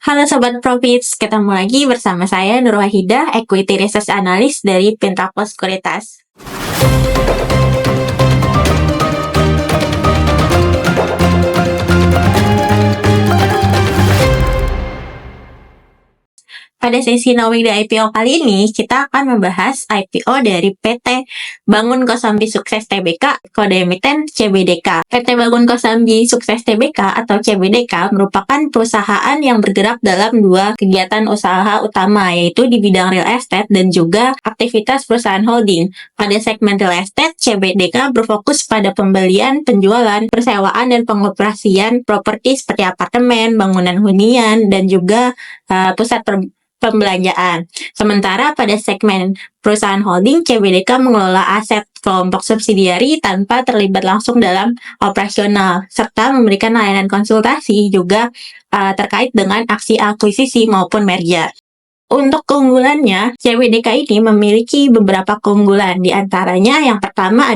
Halo Sobat Profits, ketemu lagi bersama saya Nur Wahidah, Equity Research Analyst dari Pentacle Sekuritas. Pada sesi Knowing the IPO kali ini, kita akan membahas IPO dari PT Bangun Kosambi Sukses Tbk, kode emiten CBDK. PT Bangun Kosambi Sukses Tbk atau CBDK merupakan perusahaan yang bergerak dalam dua kegiatan usaha utama, yaitu di bidang real estate dan juga aktivitas perusahaan holding. Pada segmen real estate, CBDK berfokus pada pembelian, penjualan, persewaan, dan pengoperasian properti seperti apartemen, bangunan hunian, dan juga pusat pembelanjaan. Sementara pada segmen perusahaan holding, CBDK mengelola aset kelompok subsidiari tanpa terlibat langsung dalam operasional, serta memberikan layanan konsultasi juga terkait dengan aksi akuisisi maupun merger. Untuk keunggulannya, CBDK ini memiliki beberapa keunggulan. Di antaranya yang pertama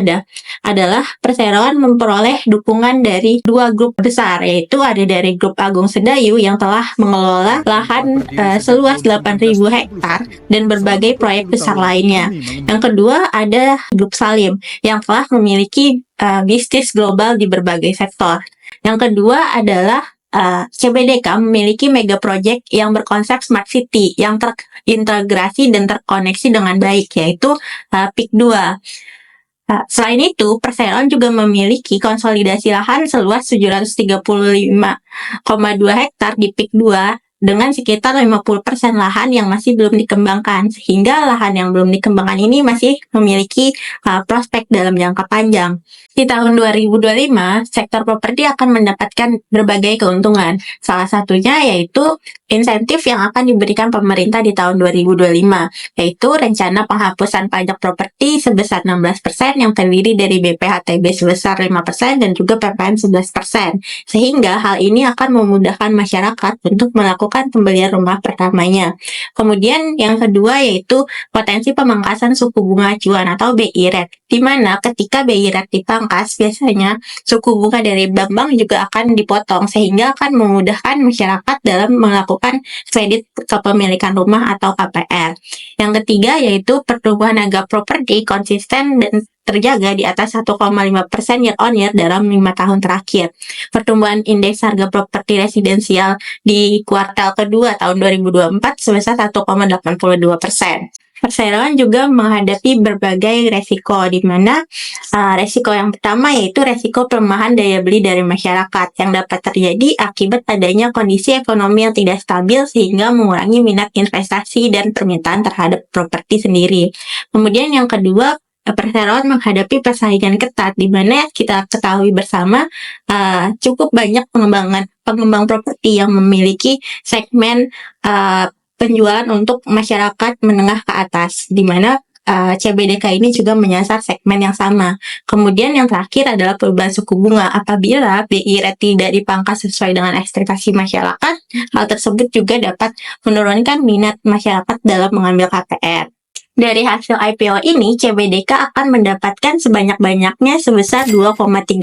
adalah perseroan memperoleh dukungan dari dua grup besar, yaitu ada dari grup Agung Sedayu yang telah mengelola lahan seluas 8.000 hektar dan berbagai proyek besar lainnya. Yang kedua ada grup Salim yang telah memiliki bisnis global di berbagai sektor. Yang kedua adalah CBDK memiliki mega project yang berkonsep smart city yang terintegrasi dan terkoneksi dengan baik, yaitu PIK 2. Selain itu, Perseroan juga memiliki konsolidasi lahan seluas 735,2 hektar di PIK 2 dengan sekitar 50% lahan yang masih belum dikembangkan, sehingga lahan yang belum dikembangkan ini masih memiliki prospek dalam jangka panjang. Di tahun 2025, sektor properti akan mendapatkan berbagai keuntungan. Salah satunya yaitu insentif yang akan diberikan pemerintah di tahun 2025, yaitu rencana penghapusan pajak properti sebesar 16% yang terdiri dari BPHTB sebesar 5% dan juga PPN 11%. Sehingga hal ini akan memudahkan masyarakat untuk melakukan pembelian rumah pertamanya. Kemudian yang kedua yaitu potensi pemangkasan suku bunga acuan atau BI rate, di mana ketika BI rate dipangkas, biasanya suku bunga dari bank-bank juga akan dipotong, sehingga akan memudahkan masyarakat dalam melakukan kredit kepemilikan rumah atau KPR. Yang ketiga yaitu pertumbuhan harga properti konsisten dan terjaga di atas 1,5% year on year dalam 5 tahun terakhir. Pertumbuhan indeks harga properti residensial di kuartal kedua tahun 2024 sebesar 1,82%. Perseroan juga menghadapi berbagai resiko, di mana resiko yang pertama yaitu resiko pelemahan daya beli dari masyarakat yang dapat terjadi akibat adanya kondisi ekonomi yang tidak stabil sehingga mengurangi minat investasi dan permintaan terhadap properti sendiri. Kemudian yang kedua, Perseroan menghadapi persaingan ketat, di mana kita ketahui bersama cukup banyak pengembang properti yang memiliki segmen penjualan untuk masyarakat menengah ke atas, di mana CBDK ini juga menyasar segmen yang sama. Kemudian yang terakhir adalah perubahan suku bunga. Apabila BI rate tidak dipangkas sesuai dengan ekspektasi masyarakat, hal tersebut juga dapat menurunkan minat masyarakat dalam mengambil KPR. Dari hasil IPO ini, CBDK akan mendapatkan sebanyak-banyaknya sebesar 2,3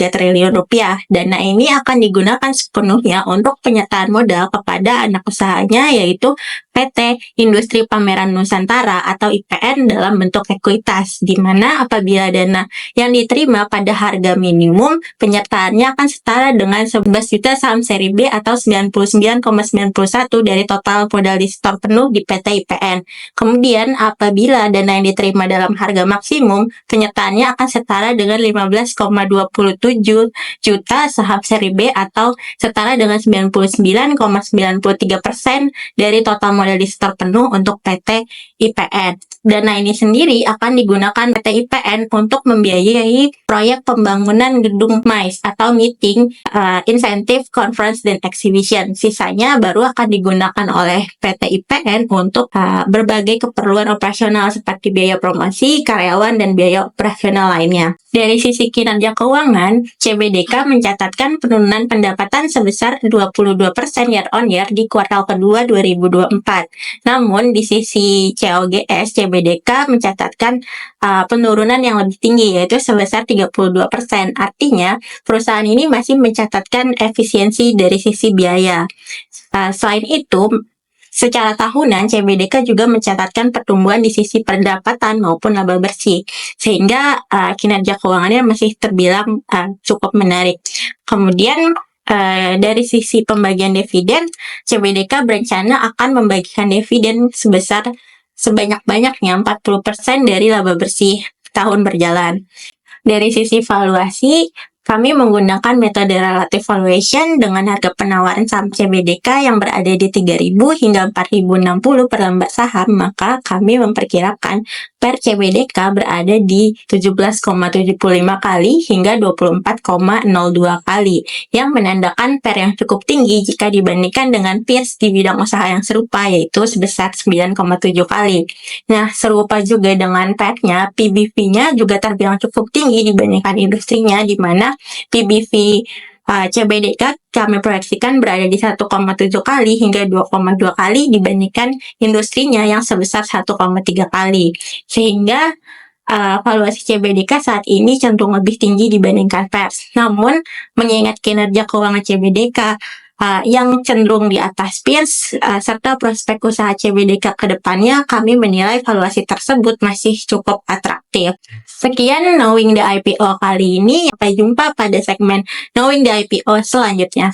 triliun rupiah. Dana ini akan digunakan sepenuhnya untuk penyertaan modal kepada anak usahanya, yaitu PT Industri Pameran Nusantara atau IPN dalam bentuk ekuitas, di mana apabila dana yang diterima pada harga minimum, penyertaannya akan setara dengan 11 juta saham seri B atau 99,91% dari total modal di setor penuh di PT IPN. Kemudian apabila dana yang diterima dalam harga maksimum, penyertaannya akan setara dengan 15,27 juta saham seri B atau setara dengan 99,93% dari total modal di setor penuh untuk PT IPN. Dana ini sendiri akan digunakan PT IPN untuk membiayai proyek pembangunan gedung MICE atau Meeting, Incentive, Conference, dan Exhibition. Sisanya baru akan digunakan oleh PT IPN untuk berbagai keperluan operasional seperti biaya promosi, karyawan, dan biaya operasional lainnya. Dari sisi kinerja keuangan, CBDK mencatatkan penurunan pendapatan sebesar 22% year on year di kuartal kedua 2024. Namun di sisi COGS, CBDK CBDK mencatatkan penurunan yang lebih tinggi, yaitu sebesar 32%. Artinya, perusahaan ini masih mencatatkan efisiensi dari sisi biaya. Selain itu, secara tahunan, CBDK juga mencatatkan pertumbuhan di sisi pendapatan maupun laba bersih, sehingga kinerja keuangannya masih terbilang cukup menarik. Kemudian, dari sisi pembagian dividen, CBDK berencana akan membagikan dividen sebesar sebanyak-banyaknya 40% dari laba bersih tahun berjalan. Dari sisi valuasi, kami menggunakan metode relative valuation dengan harga penawaran saham CBDK yang berada di 3.000 hingga 4.060 per lembar saham, maka kami memperkirakan per CBDK berada di 17,75 kali hingga 24,02 kali, yang menandakan PER yang cukup tinggi jika dibandingkan dengan peers di bidang usaha yang serupa, yaitu sebesar 9,7 kali. Nah, serupa juga dengan PER-nya, PBV-nya juga terbilang cukup tinggi dibandingkan industrinya, di mana PBV CBDK kami proyeksikan berada di 1,7 kali hingga 2,2 kali dibandingkan industrinya yang sebesar 1,3 kali. Sehingga valuasi CBDK saat ini cenderung lebih tinggi dibandingkan peers. Namun, mengingat kinerja keuangan CBDK yang cenderung di atas peers, serta prospek usaha CBDK ke depannya, kami menilai valuasi tersebut masih cukup atraktif. Sekian Knowing the IPO kali ini. Sampai jumpa pada segmen Knowing the IPO selanjutnya.